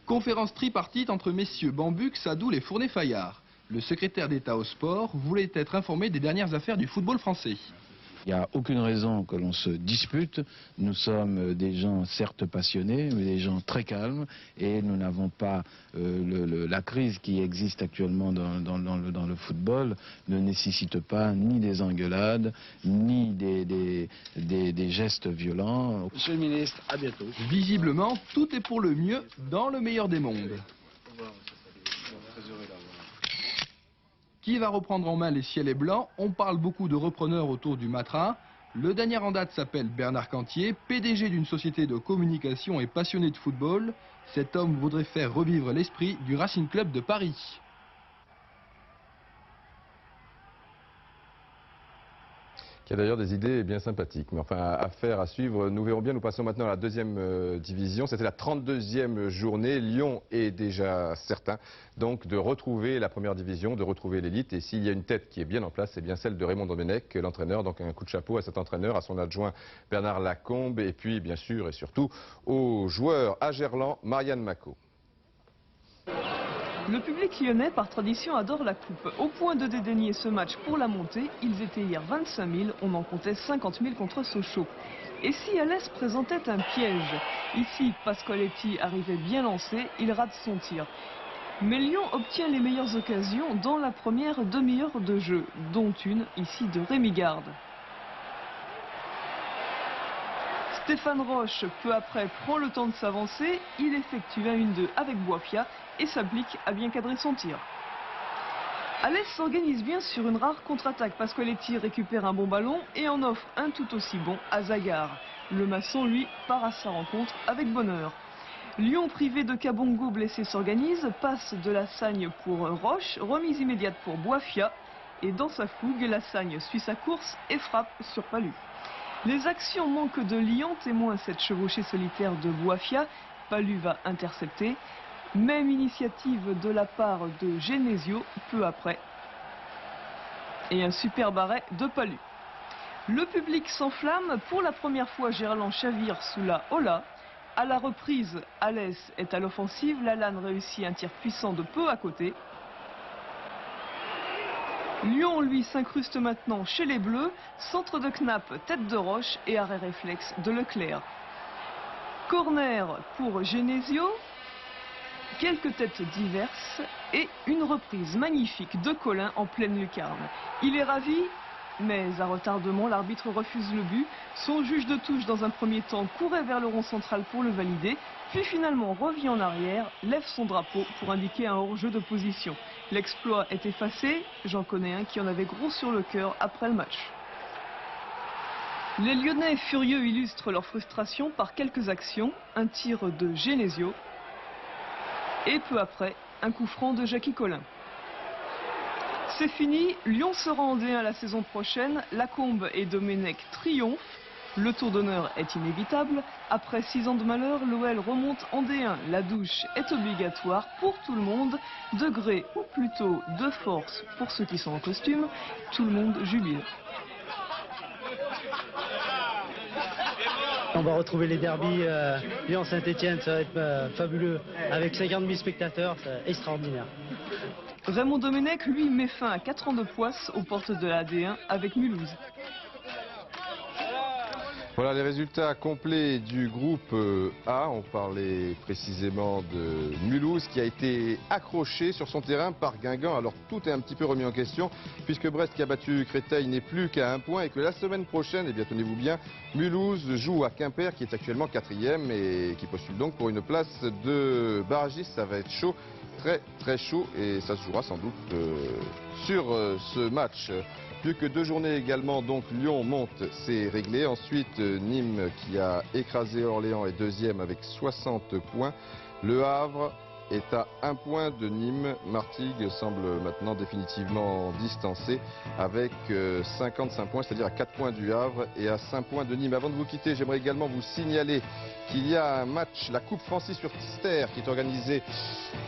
Conférence tripartite entre messieurs Bambuc, Sadoul et Fournet-Fayard. Le secrétaire d'État au sport voulait être informé des dernières affaires du football français. Il n'y a aucune raison que l'on se dispute. Nous sommes des gens certes passionnés, mais des gens très calmes. Et nous n'avons pas la crise qui existe actuellement dans le football ne nécessite pas ni des engueulades, ni des gestes violents. Monsieur le ministre, à bientôt. Visiblement, tout est pour le mieux dans le meilleur des mondes. Qui va reprendre en main les ciels et blancs? On parle beaucoup de repreneurs autour du Matra. Le dernier en date s'appelle Bernard Cantier, PDG d'une société de communication et passionné de football. Cet homme voudrait faire revivre l'esprit du Racing Club de Paris. Qui a d'ailleurs des idées bien sympathiques. Mais enfin, affaire à suivre, nous verrons bien. Nous passons maintenant à la deuxième division. C'était la 32e journée. Lyon est déjà certain donc de retrouver la première division, de retrouver l'élite. Et s'il y a une tête qui est bien en place, c'est bien celle de Raymond Domenech, l'entraîneur. Donc un coup de chapeau à cet entraîneur, à son adjoint Bernard Lacombe, et puis bien sûr et surtout aux joueurs à Gerland, Marianne Macot. Le public lyonnais, par tradition, adore la coupe. Au point de dédaigner ce match pour la montée, ils étaient hier 25 000, on en comptait 50 000 contre Sochaux. Et si Alès présentait un piège? Ici, Pasqualetti arrivait bien lancé, il rate son tir. Mais Lyon obtient les meilleures occasions dans la première demi-heure de jeu, dont une ici de Rémi Garde. Stéphane Roche, peu après, prend le temps de s'avancer, il effectue un 1-2 avec Boifia et s'applique à bien cadrer son tir. Alès s'organise bien sur une rare contre-attaque. Pasqualetti récupère un bon ballon et en offre un tout aussi bon à Zagar. Le maçon, lui, part à sa rencontre avec bonheur. Lyon, privé de Kabongo, blessé, s'organise, passe de la Sagne pour Roche, remise immédiate pour Boifia. Et dans sa fougue, la Sagne suit sa course et frappe sur Palu. Les actions manquent de Lyon, témoin cette chevauchée solitaire de Boifia. Palu va intercepter. Même initiative de la part de Genesio, peu après. Et un superbe arrêt de Palu. Le public s'enflamme. Pour la première fois, Gerland chavire sous la Ola. À la reprise, Alès est à l'offensive. Lalanne réussit un tir puissant de peu à côté. Lyon, lui, s'incruste maintenant chez les Bleus. Centre de Knapp, tête de Roche et arrêt réflexe de Leclerc. Corner pour Genesio. Quelques têtes diverses et une reprise magnifique de Collin en pleine lucarne. Il est ravi, mais à retardement, l'arbitre refuse le but. Son juge de touche, dans un premier temps, courait vers le rond central pour le valider, puis finalement revient en arrière, lève son drapeau pour indiquer un hors-jeu de position. L'exploit est effacé, j'en connais un qui en avait gros sur le cœur après le match. Les Lyonnais furieux illustrent leur frustration par quelques actions, un tir de Genesio, et peu après, un coup franc de Jackie Collin. C'est fini, Lyon sera en D1 la saison prochaine, Lacombe et Domenech triomphent. Le tour d'honneur est inévitable. Après 6 ans de malheur, l'OL remonte en D1. La douche est obligatoire pour tout le monde. De gré, ou plutôt de force pour ceux qui sont en costume, tout le monde jubile. On va retrouver les derbies Lyon-Saint-Etienne, ça va être fabuleux. Avec 50 000 spectateurs, c'est extraordinaire. Raymond Domenech, lui, met fin à 4 ans de poisse aux portes de la D1 avec Mulhouse. Voilà les résultats complets du groupe A. On parlait précisément de Mulhouse qui a été accroché sur son terrain par Guingamp. Alors tout est un petit peu remis en question puisque Brest qui a battu Créteil n'est plus qu'à 1 point et que la semaine prochaine, eh bien tenez-vous bien, Mulhouse joue à Quimper qui est actuellement 4e et qui postule donc pour une place de barragiste. Ça va être chaud, très chaud et ça se jouera sans doute sur ce match. Plus que 2 journées également, donc Lyon monte, c'est réglé. Ensuite, Nîmes qui a écrasé Orléans est 2e avec 60 points. Le Havre est à 1 point de Nîmes. Martigues semble maintenant définitivement distancé avec 55 points, c'est-à-dire à 4 points du Havre et à 5 points de Nîmes. Avant de vous quitter, j'aimerais également vous signaler qu'il y a un match, la Coupe Francis sur Ster, qui est organisée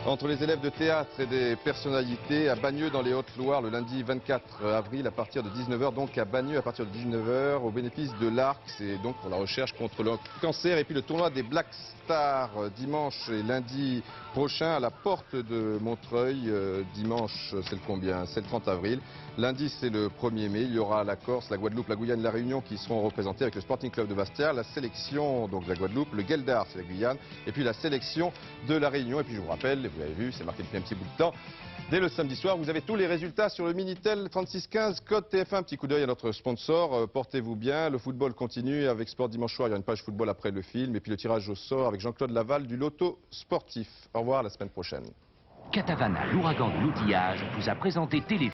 entre les élèves de théâtre et des personnalités à Bagneux dans les Hautes-Loire le lundi 24 avril à partir de 19h, donc à Bagneux à partir de 19h au bénéfice de l'ARC, c'est donc pour la recherche contre le cancer. Et puis le tournoi des Black Stars dimanche et lundi prochain à la porte de Montreuil. Dimanche c'est le combien? C'est le 30 avril. Lundi c'est le 1er mai, il y aura la Corse, la Guadeloupe, la Guyane, la Réunion qui seront représentés avec le Sporting Club de Bastia, la sélection donc de la Guadeloupe, le Gueldar c'est la Guyane et puis la sélection de la Réunion. Et puis je vous rappelle, vous l'avez vu, c'est marqué depuis un petit bout de temps, dès le samedi soir vous avez tous les résultats sur le Minitel 3615 code TF1. Petit coup d'œil à notre sponsor, portez-vous bien, le football continue avec Sport Dimanche Soir, il y a une page football après le film et puis le tirage au sort avec Jean-Claude Laval du Loto Sportif. Au revoir, à la semaine prochaine. Catavana, l'ouragan de l'outillage, vous a présenté Télé.